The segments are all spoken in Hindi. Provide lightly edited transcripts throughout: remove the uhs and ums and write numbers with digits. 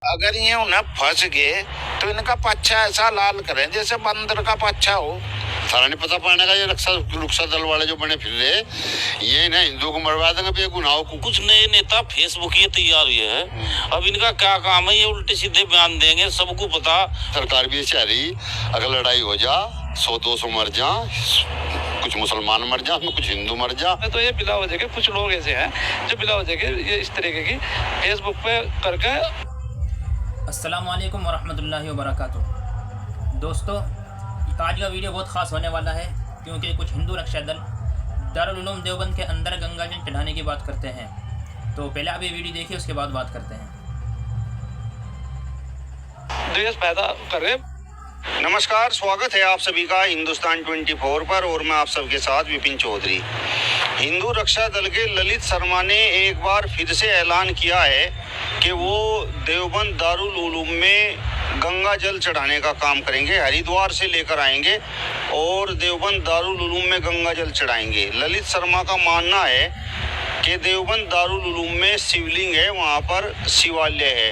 अगर ये उन्हें फंस गए तो इनका पच्छा ऐसा लाल करें जैसे बंदर का पच्छा हो। सारा नहीं पता पाने का ये रक्षा दल वाले जो बने फिर रहे ये ना हिंदू को मरवा देंगे बेगुनाहों को। कुछ नए नेता फेसबुक ये तैयार हुए हैं, अब इनका क्या काम है, ये उल्टे सीधे बयान देंगे, सबको पता। सरकार भी चाह रही अगर लड़ाई हो जा 100-200 मर जा, कुछ मुसलमान मर जा, कुछ हिंदू मर जा। तो ये बिला वजह के कुछ लोग ऐसे हैं जो बिला वजह के ये इस तरीके की फेसबुक पे करके। अस्सलामुअलैकुम वरहमतुल्लाहि वबरकातुहू। दोस्तों, आज का वीडियो बहुत ख़ास होने वाला है क्योंकि कुछ हिंदू रक्षा दल दारुल उलूम देवबंद के अंदर गंगा जल चढ़ाने की बात करते हैं। तो पहले आप ये वीडियो देखिए, उसके बाद बात करते हैं। द्वेष पैदा कर रहे। नमस्कार, स्वागत है आप सभी का हिंदुस्तान 24 पर और मैं आप सबके साथ विपिन चौधरी। हिंदू रक्षा दल के ललित शर्मा ने एक बार फिर से ऐलान किया है कि वो देवबंद दारुल उलूम में गंगा जल चढ़ाने का काम करेंगे। हरिद्वार से लेकर आएंगे और देवबंद दारुल उलूम में गंगा जल चढ़ाएंगे। ललित शर्मा का मानना है कि देवबंद दारुल उलूम में शिवलिंग है, वहाँ पर शिवालय है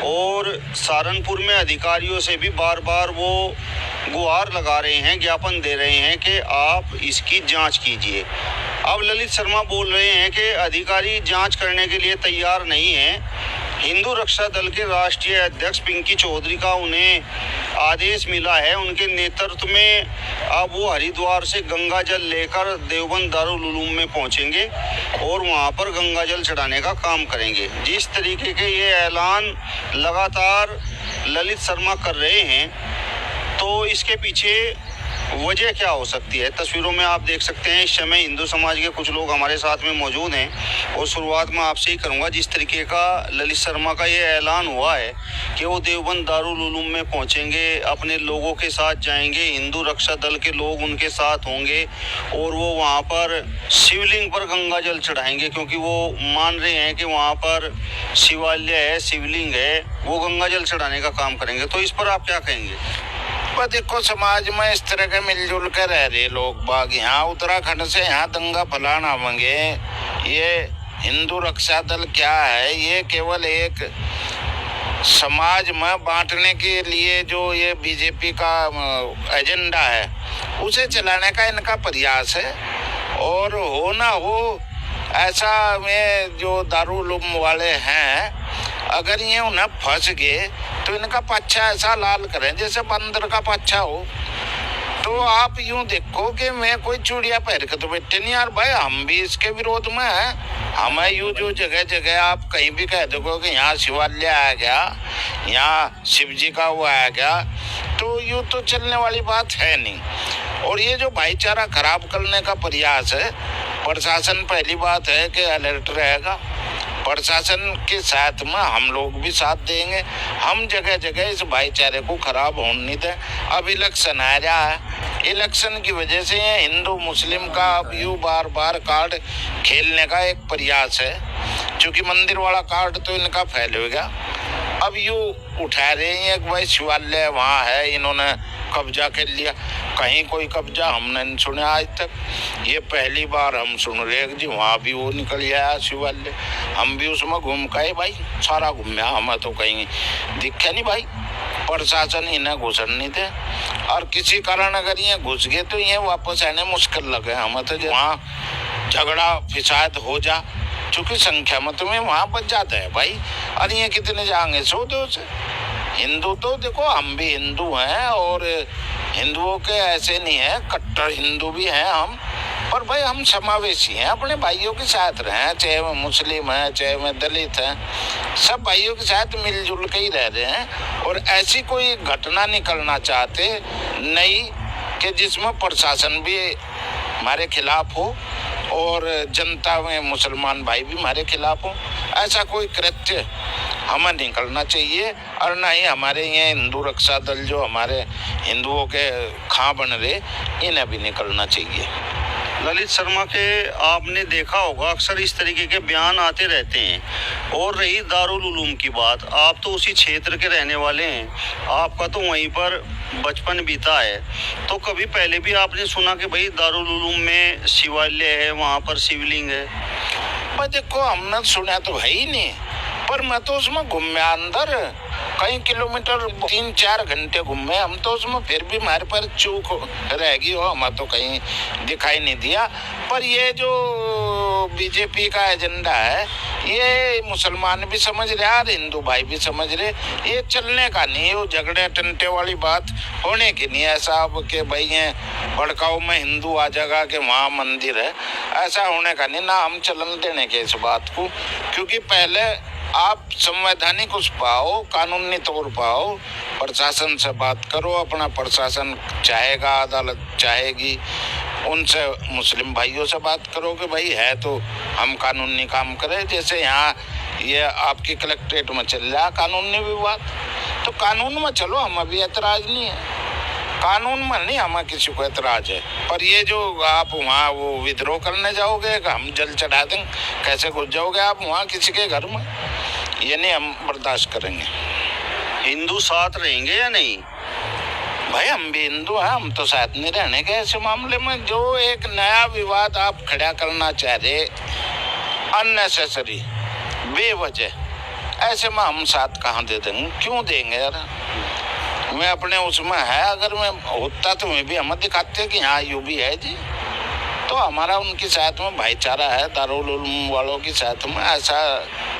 और सहारनपुर में अधिकारियों से भी बार बार वो गुहार लगा रहे हैं, ज्ञापन दे रहे हैं कि आप इसकी जांच कीजिए। अब ललित शर्मा बोल रहे हैं कि अधिकारी जांच करने के लिए तैयार नहीं हैं। हिंदू रक्षा दल के राष्ट्रीय अध्यक्ष पिंकी चौधरी का उन्हें आदेश मिला है, उनके नेतृत्व में अब वो हरिद्वार से गंगा जल लेकर देवबंद दारुल उलूम में पहुंचेंगे और वहां पर गंगा जल चढ़ाने का काम करेंगे। जिस तरीके के ये ऐलान लगातार ललित शर्मा कर रहे हैं, तो इसके पीछे वजह क्या हो सकती है? तस्वीरों में आप देख सकते हैं इस समय हिंदू समाज के कुछ लोग हमारे साथ में मौजूद हैं और शुरुआत में आपसे ही करूंगा। जिस तरीके का ललित शर्मा का ये ऐलान हुआ है कि वो देवबंद दारुल उलूम में पहुंचेंगे, अपने लोगों के साथ जाएंगे, हिंदू रक्षा दल के लोग उनके साथ होंगे और वो वहाँ पर शिवलिंग पर गंगा जल चढ़ाएंगे, क्योंकि वो मान रहे हैं कि वहाँ पर शिवालय है, शिवलिंग है, वो गंगा जल चढ़ाने का काम करेंगे। तो इस पर आप क्या कहेंगे? पर देखो, समाज में इस तरह के मिलजुल कर रह रहे लोग बाग यहाँ उत्तराखंड से यहाँ दंगा फैलाना होंगे। ये हिंदू रक्षा दल क्या है, ये केवल एक समाज में बांटने के लिए जो ये बीजेपी का एजेंडा है उसे चलाने का इनका प्रयास है। और हो ना हो ऐसा में जो दारुल उलूम वाले हैं, अगर ये उन्हें फंस गए तो इनका पच्छा ऐसा लाल करें जैसे बंदर का पच्छा हो। तो आप यूं देखो कि मैं कोई चूड़िया पहन के तो बैठे नहीं यार भाई, हम भी इसके विरोध में हैं। हमें यूं जो जगह जगह आप कहीं भी कह दो कि यहाँ शिवालय आ गया, यहाँ शिव जी का वो आ गया, तो यूं तो चलने वाली बात है नहीं। और ये जो भाईचारा खराब करने का प्रयास है, प्रशासन पहली बात है कि अलर्ट रहेगा, प्रशासन के साथ में हम लोग भी साथ देंगे। हम जगह जगह इस भाईचारे को खराब होने नहीं दें। अब इलेक्शन आ रहा है, इलेक्शन की वजह से ये हिंदू मुस्लिम का अब यूँ बार बार कार्ड खेलने का एक प्रयास है, क्योंकि मंदिर वाला कार्ड तो इनका फैल हो गया। अब यूँ उठा रहे हैं कि भाई शिवालय वहाँ है, इन्होंने कब्जा कर लिया। कहीं कोई कब्जा हमने नहीं सुना आज तक, ये पहली बार हम सुन रहे हैं जी वहाँ भी वो निकल गया शिवालय। हम भी उसमें घूम गए भाई, सारा घूमया, हमें तो कहीं दिखे नहीं भाई। प्रशासन इन्हें घुसन नहीं दे और किसी कारण अगर ये घुस गए तो ये वापस आने मुश्किल लगे। हमें तो वहाँ झगड़ा फिसाद हो जा, चूँकि संख्या में तुम्हें वहाँ बच जाता है भाई। और ये कितने जाएंगे 100-200 से? हिंदू तो देखो, हम भी हिंदू हैं और हिंदुओं के ऐसे नहीं है, कट्टर हिंदू भी हैं हम, पर भाई हम समावेशी हैं, अपने भाइयों के साथ रहें, चाहे वो मुस्लिम हैं चाहे वो दलित हैं, सब भाइयों के साथ मिलजुल के ही रह रहे हैं। और ऐसी कोई घटना नहीं करना चाहते नहीं कि जिसमें प्रशासन भी हमारे खिलाफ हो और जनता में मुसलमान भाई भी हमारे खिलाफ हो। ऐसा कोई कृत्य हमें नहीं करना चाहिए और ना ही हमारे ये हिंदू रक्षा दल जो हमारे हिंदुओं के खां बन रहे, इन्हें भी नहीं करना चाहिए। ललित शर्मा के आपने देखा होगा अक्सर इस तरीके के बयान आते रहते हैं। और रही दारुल उलूम की बात, आप तो उसी क्षेत्र के रहने वाले हैं, आपका तो वहीं पर बचपन बीता है, तो कभी पहले भी आपने सुना कि भाई दारुल उलूम में शिवालय है, वहाँ पर शिवलिंग है? पर देखो, हमने सुना तो है ही नहीं, पर मैं तो उसमें घूमे अंदर कई किलोमीटर 3-4 घंटे घूमे हम तो उसमें, फिर भी हमारे पर चूक रह गई हो, हमें तो कहीं दिखाई नहीं दिया। पर ये जो बीजेपी का एजेंडा है ये मुसलमान भी समझ रहे और हिंदू भाई भी समझ रहे, ये चलने का नहीं है। वो झगड़े टंटे वाली बात होने की नहीं है साहब के भाई ये भड़काऊ में हिंदू आ जाएगा कि वहाँ मंदिर है, ऐसा होने का नहीं ना। हम चलन देने के इस बात को, क्योंकि पहले आप संवैधानिक उस पाओ, कानूनी तौर पाओ, प्रशासन से बात करो, अपना प्रशासन चाहेगा, अदालत चाहेगी, उनसे मुस्लिम भाइयों से बात करो कि भाई है तो हम कानूनी काम करें। जैसे यहाँ ये आपकी कलेक्ट्रेट में चल रहा कानूनी विवाद, तो कानून में चलो, हम अभी एतराज नहीं है, कानून में नहीं हमें किसी को एतराज है। पर ये जो आप वहाँ वो विद्रोह करने जाओगे, हम जल चढ़ा देंगे, कैसे घुस जाओगे आप वहाँ किसी के घर में, ये नहीं हम बर्दाश्त करेंगे। हिंदू साथ रहेंगे या नहीं? भाई हम भी हिंदू हैं, हम तो साथ नहीं रहने के ऐसे मामले में। जो एक नया विवाद आप खड़ा करना चाह रहे अननेसेसरी, बेवजह, ऐसे में हम साथ कहाँ दे देंगे, क्यों देंगे यार। मैं अपने उसमें है, अगर मैं होता तो मैं भी हमें दिखाते कि हाँ यू भी है जी, तो हमारा उनके साथ में भाईचारा है, दारुल उलूम वालों के साथ में ऐसा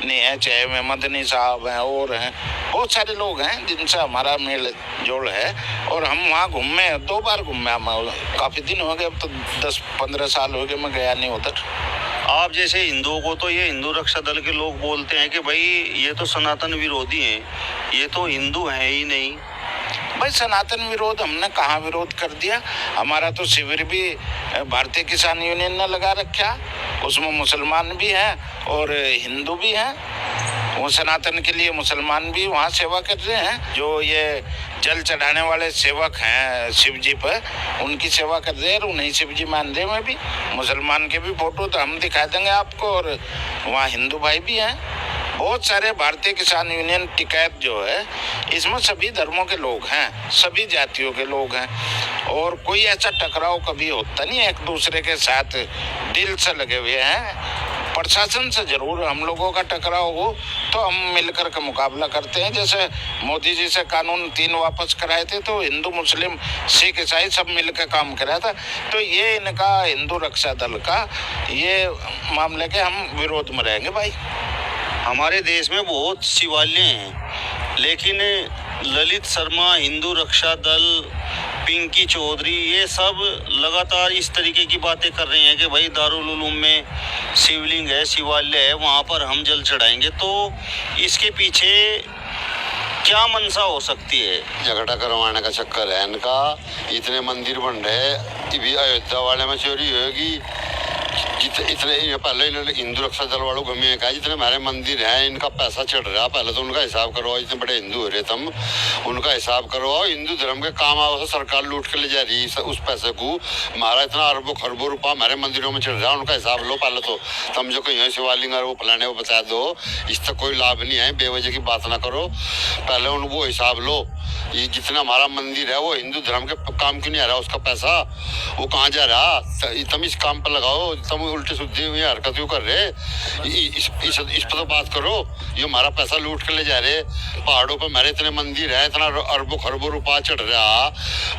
नहीं है। चाहे मैं मदनी साहब हैं और हैं, बहुत सारे लोग हैं जिनसे हमारा मेल जोड़ है। और हम वहाँ घूमे, 2 बार घूमे, हम काफ़ी दिन हो गए, अब तो 10-15 साल हो गए मैं गया नहीं उधर। आप जैसे हिंदुओं को तो ये हिंदू रक्षा दल के लोग बोलते हैं कि भाई ये तो सनातन विरोधी हैं, ये तो हिंदू हैं ही नहीं। भाई सनातन विरोध हमने कहाँ विरोध कर दिया? हमारा तो शिविर भी भारतीय किसान यूनियन ने लगा रखा, उसमें मुसलमान भी हैं और हिंदू भी हैं। वो सनातन के लिए मुसलमान भी वहाँ सेवा कर रहे हैं, जो ये जल चढ़ाने वाले सेवक हैं शिव जी पर, उनकी सेवा कर रहे हैं और उन्हीं शिव जी मान रहे। में भी मुसलमान के भी फोटो तो हम दिखा देंगे आपको, और वहाँ हिंदू भाई भी हैं बहुत सारे। भारतीय किसान यूनियन टिकैत जो है इसमें सभी धर्मों के लोग हैं, सभी जातियों के लोग हैं, और कोई ऐसा टकराव कभी होता नहीं है, एक दूसरे के साथ दिल से लगे हुए हैं। प्रशासन से जरूर हम लोगों का टकराव हो तो हम मिलकर के मुकाबला करते हैं। जैसे मोदी जी से कानून 3 वापस कराए थे तो हिंदू मुस्लिम सिख ईसाई सब मिलकर काम कराया था। तो ये इनका हिंदू रक्षा दल का ये मामले के हम विरोध में रहेंगे भाई। हमारे देश में बहुत शिवालय हैं, लेकिन ललित शर्मा, हिंदू रक्षा दल, पिंकी चौधरी, ये सब लगातार इस तरीके की बातें कर रहे हैं कि भाई दारुल उलूम में शिवलिंग है, शिवालय है, वहाँ पर हम जल चढ़ाएंगे। तो इसके पीछे क्या मंशा हो सकती है? झगड़ा करवाने का चक्कर है इनका। इतने मंदिर बन रहे, भी अयोध्या वाले में चोरी होगी, इतने पहले इन्होंने हिंदू रक्षा दल वालों को कहा जितने हमारे मंदिर हैं इनका पैसा चढ़ रहा, पहले तो उनका हिसाब करवाओ। इतने बड़े हिंदू हो रहे तुम, उनका हिसाब करवाओ। हिंदू धर्म के काम आओ तो सरकार लूट के ले जा रही है उस पैसे को। हमारा इतना अरबों खरबों रुपया हमारे मंदिरों में चढ़ रहा है, उनका हिसाब लो पहले तो। तुम जो कहीं शिवालिंग और वो फलाने वो बता दो, इससे कोई लाभ नहीं है, बेवजह की बात ना करो, पहले उनको हिसाब लो। ये जितना हमारा मंदिर है वो हिंदू धर्म के काम क्यों नहीं आ रहा, उसका पैसा वो कहाँ जा रहा? तुम इस काम पर लगाओ, तुम उल्टी सीधी हुई हरकत क्यों कर रहे? इस पर तो बात करो। ये हमारा पैसा लूट कर ले जा रहे, पहाड़ों पर हमारे इतने मंदिर है, इतना अरबों खरबों रुपया चढ़ रहा,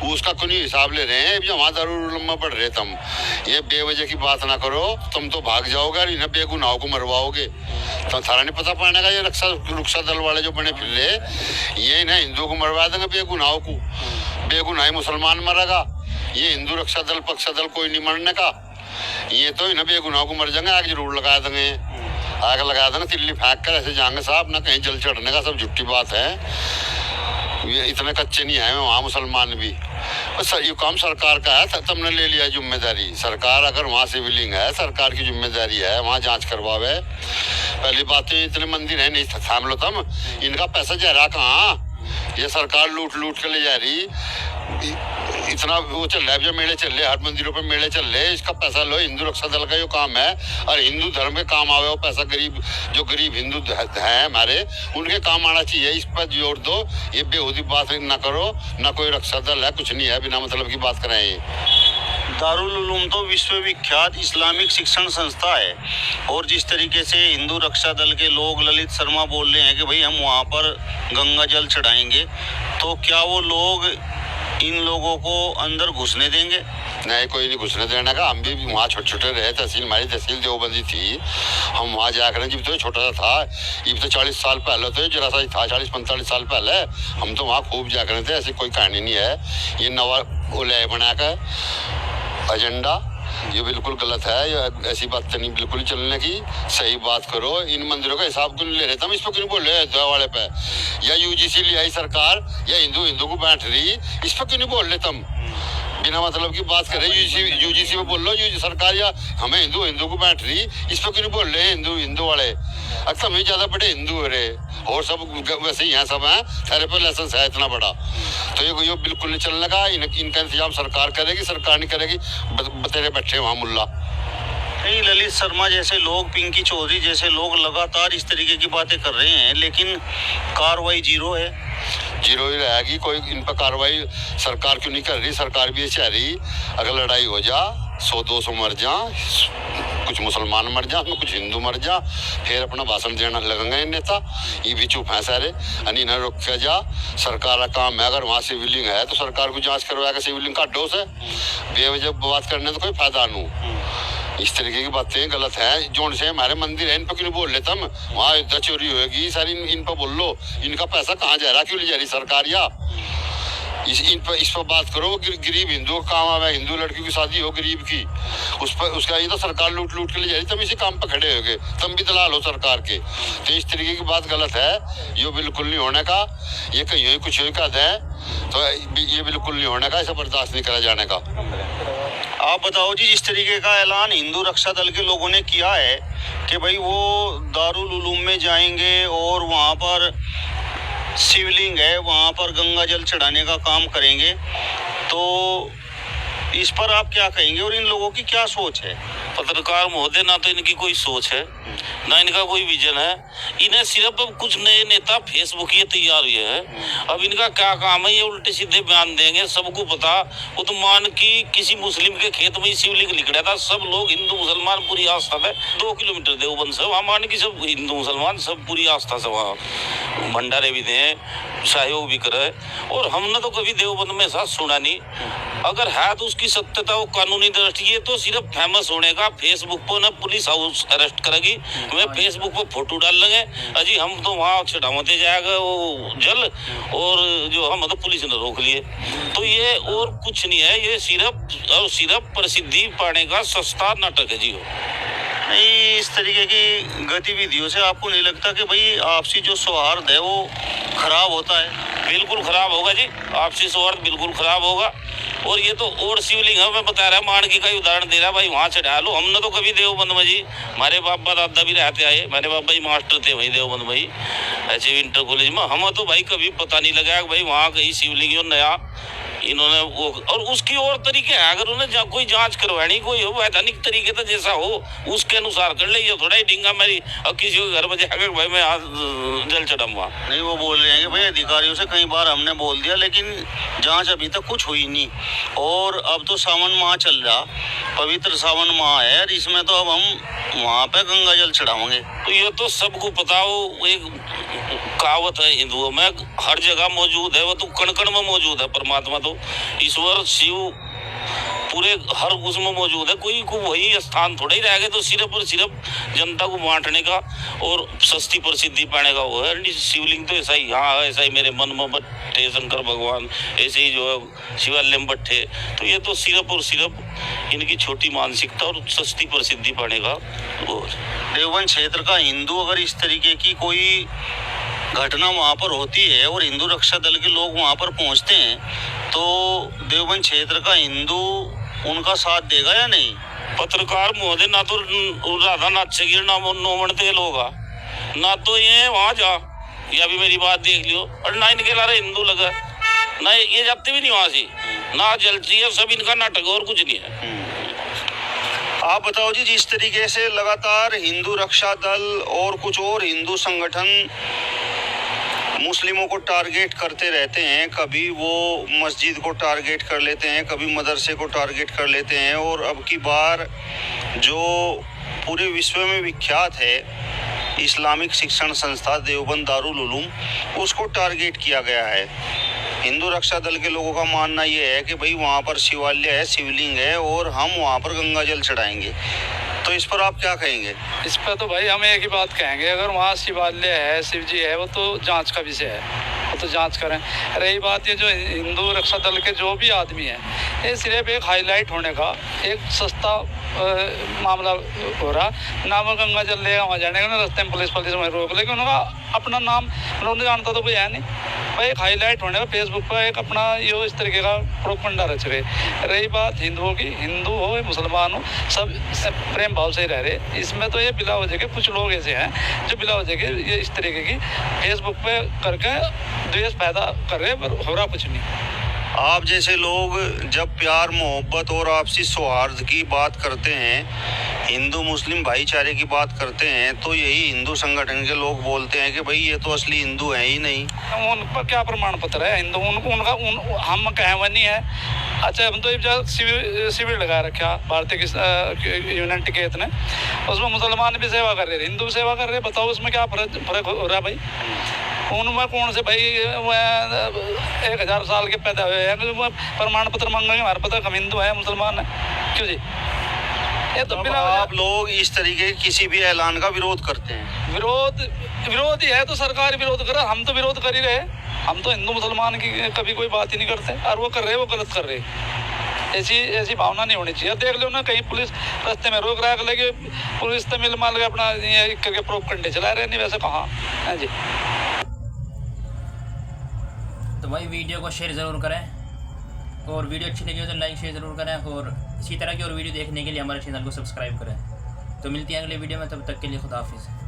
उसका क्यों नहीं हिसाब ले रहे हैं? वहाँ दारुल उलूम में पढ़ रहे तुम, ये बेवजह की बात ना करो। तुम तो भाग जाओगे और इन्हें बेगुनाहों को मरवाओगे। तो थारा नहीं पता पाने का ये रक्षा दल वाले जो बने फिर रहे, ये इन्हें हिंदुओं को मरवा देंगे बेगुनाहों को। बेगुनाही मुसलमान मरेगा, ये हिंदू रक्षा दल पक्षा दल कोई नहीं मरने का। ये तो इन्हें बेगुनाहों को मर जाएंगे, आग जरूर लगा देंगे, आग लगा देंगे, तिल्ली फेंक कर ऐसे जाएंगे साहब, ना कहीं जल चढ़ने का, सब झूठी बात है। ये इतने कच्चे नहीं आए वहाँ मुसलमान भी। बस ये काम सरकार का है, तुमने ले लिया जिम्मेदारी। सरकार अगर वहाँ सिविलिंग है, सरकार की जिम्मेदारी है, वहाँ जांच करवावे। पहली बात तो इतने मंदिर है नहीं थाम लो तुम, इनका पैसा जा रहा कहाँ? ये सरकार लूट लूट के ले जा रही। इतना वो चल रहा है, जो मेले चल रहे, हर मंदिरों पे मेले चल रहे, इसका पैसा लो। हिंदू रक्षा दल का जो काम है और हिंदू धर्म के काम आवे, वो पैसा गरीब जो गरीब हिंदू हैं हमारे, उनके काम आना चाहिए। इस पर जोर दो, ये बेहूदी बात ना करो। ना कोई रक्षा दल है, कुछ नहीं है, बिना मतलब की बात कराएं। दारुल उलूम तो विश्वविख्यात इस्लामिक शिक्षण संस्था है, और जिस तरीके से हिंदू रक्षा दल के लोग ललित शर्मा बोल रहे हैं कि भाई हम वहाँ पर गंगा जल चढ़ाएंगे, तो क्या वो लोग इन लोगों को अंदर घुसने देंगे? नहीं, कोई नहीं घुसने देने का। हम भी वहाँ छोटे छोटे रहे, तहसील हमारी तहसील देवबंदी थी, हम वहाँ जाकर जब तो छोटा सा था, ये तो 40 साल पहले तो जरा सा ही था, 40-45 साल पहले हम तो वहाँ खूब जाकर थे। ऐसी कोई कहानी नहीं है। ये नवा उलय बनाकर एजेंडा, ये बिल्कुल गलत है। ये ऐसी बात नहीं बिल्कुल ही चलने की। सही बात करो। इन मंदिरों का हिसाब क्यों नहीं ले रहे? तुम इस पर क्यों बोल रहे हैं दवा वाले पे? या यूजीसी ले आई सरकार, या हिंदू को बैठ रही, इस पर क्यों नहीं बोल रहे तुम? बिना मतलब की बात करें, यूजीसी में बोल लो, सरकार, या हमें हिंदू को बैठ रही, इस पर क्यों नहीं बोल रहे हिंदू वाले? अक्सर हमें ज्यादा बड़े हिंदू हो रहे, और सब वैसे ही यहाँ सब हैं, थेरे पर लाइसेंस है इतना बड़ा। तो ये बिल्कुल नहीं चलने का। इनका इंतजाम सरकार करेगी, सरकार नहीं करेगी बतेरे बैठे वहाँ मुल्ला। नहीं, ललित शर्मा जैसे लोग, पिंकी चौधरी जैसे लोग लगातार इस तरीके की बातें कर रहे हैं, लेकिन कार्रवाई जीरो है। जीरो ही रहेगी। कोई इन पर कार्रवाई सरकार क्यों नहीं कर रही? सरकार भी ये चाह रही अगर लड़ाई हो जा, 100-200 मर जा, कुछ मुसलमान मर जा, कुछ हिंदू मर जा, फिर अपना भाषण देना लगेंगे नेता। ये भी चुप है सारे, इन्हें रोका जा। सरकार का काम है, अगर वहाँ सिविलिंग है तो सरकार को जांच करवाएगा सिविलिंग का डोस है। बेवजह बात करने तो कोई फायदा नहीं। इस तरीके की बातें गलत है। जोन से हमारे मंदिर है, इन पर क्यों बोल लेते हम? वहाँ युद्ध चोरी होगी सारी, इन पर बोल लो। इनका पैसा कहाँ जा रहा, क्यों ले जा रही सरकार? या इस पर बात करो। गरीब हिंदुओं का काम है, हिंदू लड़की की शादी हो गरीब की, उस पर उसका ये तो सरकार लूट के ले जा रही। तुम इसी काम पर खड़े होगे, तुम भी दलाल हो सरकार के। तो इस तरीके की बात गलत है, ये बिल्कुल नहीं होने का। ये कहीं कुछ कहते हैं तो ये बिल्कुल नहीं होने का, इसे बर्दाश्त नहीं करा जाने का। आप बताओ जी, जिस तरीके का ऐलान हिंदू रक्षा दल के लोगों ने किया है कि भाई वो दारुल उलूम में जाएंगे और वहाँ पर शिवलिंग है, वहाँ पर गंगा जल चढ़ाने का काम करेंगे, तो इस पर आप क्या कहेंगे और इन लोगों की क्या सोच है? पत्रकार महोदय, ना तो इनकी कोई सोच है, ना इनका कोई विजन है। इन्हें सिर्फ अब कुछ नए नेता फेसबुक ये तैयार हुए हैं। अब इनका क्या काम है? ये उल्टे सीधे बयान देंगे, सबको पता। वो तो मान की किसी मुस्लिम के खेत में शिवलिंग लिखड़ा था, सब लोग हिंदू मुसलमान पूरी आस्था से 2 किलोमीटर देवबंद से, वहाँ मान की सब हिंदू मुसलमान सब पूरी आस्था से वहाँ भंडारे भी दें, सहयोग भी करे। और हमने तो कभी देवबंद में ऐसा सुना नहीं। अगर है तो उसकी सत्यता वो कानूनी दृष्टि, ये तो सिर्फ फेमस होने का। फेसबुक पर ना पुलिस हाउस अरेस्ट करेगी, मैं फेसबुक पर फोटो डाल लेंगे, अजी हम तो वहाँ चढ़ावते जाएगा वो जल, और जो हम तो पुलिस ने रोक लिए। तो ये और कुछ नहीं है, ये सिर्फ और सिर्फ प्रसिद्धि पाने का सस्ता नाटक है जी। नहीं, इस तरीके की गतिविधियों से आपको नहीं लगता कि भाई आपसी जो सौहार्द है वो खराब होता है? बिल्कुल खराब होगा जी, आपसी सौहार्द बिल्कुल खराब होगा। और ये तो और शिवलिंग है, मैं बता रहा मानकी का उदाहरण दे रहा, भाई वहाँ चढ़ा लो। हमने तो कभी देवबंद में जी, हमारे बाबा दादा भी रहते आए, मेरे बाबा जी मास्टर थे वही देवबंद में, ऐसे इंटर कॉलेज में। हमें तो भाई कभी पता नहीं लगा कि भाई वहाँ कहीं शिवलिंग नया इन्होंने वो, और उसकी और तरीके हैं। अगर उन्हें कोई जांच करवानी, कोई हो वैधानिक तरीके से जैसा हो उसके अनुसार कर ले। ये थोड़ा ही डिंगा मेरी और किसी को घर में जाकर भाई मैं आज जल चढ़ाऊंगा। नहीं, वो बोल रहे हैं कि भाई अधिकारियों से कई बार हमने बोल दिया, लेकिन जांच अभी तक कुछ हुई नहीं। और अब तो सावन माह चल रहा, पवित्र सावन माह है, इसमें तो अब हम वहाँ पे गंगा जल चढ़ाएंगे। तो ये तो सबको पता हो, एक कहावत है हिंदुओं में, हर जगह मौजूद है, वो तो कण कण में मौजूद है। परमात्मा तो ईश्वर शिव पूरे हर उसमें मौजूद है, कोई को वही स्थान थोड़ा ही रहेगा। तो सिर्फ और सिर्फ जनता को बांटने का और सस्ती प्रसिद्धि पाने का वो है। शिवलिंग तो ऐसा ही यहाँ है, ऐसा ही मेरे मन में बैठे शंकर भगवान, ऐसे ही जो है शिवालय में बैठे। तो ये तो सिर्फ और सिर्फ इनकी छोटी मानसिकता और सस्ती प्रसिद्धि पाने का वो। देवबंद क्षेत्र का हिंदू अगर इस तरीके की कोई घटना वहाँ पर होती है और हिंदू रक्षा दल के लोग वहाँ पर पहुँचते हैं, तो देवबंद क्षेत्र का हिंदू उनका साथ देगा या नहीं? पत्रकार महोदय, ना तो राधा नाथ से गिरना नोमणते लोग ना तो ये वहाँ जा, या भी मेरी बात देख लियो, और ना इनके लारे हिंदू लगा, ना ये जाते भी नहीं वहाँ से, ना जलती है, सब इनका नाटक और कुछ नहीं है। आप बताओ जी, जिस तरीके से लगातार हिंदू रक्षा दल और कुछ और हिंदू संगठन मुस्लिमों को टारगेट करते रहते हैं, कभी वो मस्जिद को टारगेट कर लेते हैं, कभी मदरसे को टारगेट कर लेते हैं, और अब की बार जो पूरे विश्व में विख्यात है इस्लामिक शिक्षण संस्था देवबंद दारुल उलूम, उसको टारगेट किया गया है। हिंदू रक्षा दल के लोगों का मानना ये है कि भाई वहाँ पर शिवालय है, शिवलिंग है, और हम वहाँ पर गंगा जल चढ़ाएंगे। तो इस पर आप क्या कहेंगे? इस पर तो भाई हम एक ही बात कहेंगे, अगर वहाँ शिवालय है, शिव जी है, वो तो जांच का विषय है, वो तो जांच करें। रही बात ये जो हिंदू रक्षा दल के जो भी आदमी हैं, ये सिर्फ एक हाईलाइट होने का एक सस्ता मामला हो रहा। ना वो गंगा जल लेगा वहाँ जाने का, ना रास्ते में पुलिस में रोक, लेकिन उनका अपना नाम उन्होंने जानता तो कोई है नहीं भाई। एक हाईलाइट होने का फेसबुक पर एक अपना ये इस तरीके का प्रोपगंडा रच रहे। रही बात हिंदुओं की, हिंदू हो मुसलमान हो, सब प्रेम भाव से ही रह रहे। इसमें तो ये बिला वजह के कुछ लोग ऐसे हैं जो बिला वजह के ये इस तरीके की फेसबुक पे करके द्वेष पैदा कर रहे, पर हो रहा कुछ नहीं। आप जैसे लोग जब प्यार मोहब्बत और आपसी सौहार्द की बात करते हैं, हिंदू मुस्लिम भाईचारे की बात करते हैं, तो यही हिंदू संगठन के लोग बोलते हैं कि भाई ये तो असली हिंदू है ही नहीं। उन पर क्या प्रमाण पत्र है हिंदू? हम कहें वो नहीं है। अच्छा, हम तो शिविर लगा रखा भारतीय यूनियन टिकेत ने, उसमें मुसलमान भी सेवा कर रहे, हिंदू भी सेवा कर रहे। बताओ उसमें क्या फर्क हो रहा है भाई? उनमें कौन से भाई 1000 साल के पैदा हुए हैं, प्रमाण पत्र मांगेंगे हमारे पता हम हिंदू है मुसलमान है? क्यों जी? ये तो बिना आप लोग इस तरीके के किसी भी ऐलान का विरोध करते हैं? विरोध ही है तो सरकार विरोध कर रहा, हम तो विरोध कर ही रहे। हम तो हिंदू मुसलमान की कभी कोई बात ही नहीं करते, और वो कर रहे वो गलत कर रहे। ऐसी भावना नहीं होनी चाहिए। देख लो ना, कहीं पुलिस रास्ते में रोक रहा है, लगे पुलिस तो मिल माल के अपना ये करके प्रोपगंडे चला रहे, नहीं वैसे कहाँ है जी। तो भाई वीडियो को शेयर ज़रूर करें, और वीडियो अच्छी लगी हो तो लाइक शेयर ज़रूर करें, और इसी तरह की और वीडियो देखने के लिए हमारे चैनल को सब्सक्राइब करें। तो मिलती है अगले वीडियो में, तब तक के लिए खुदा हाफिज़।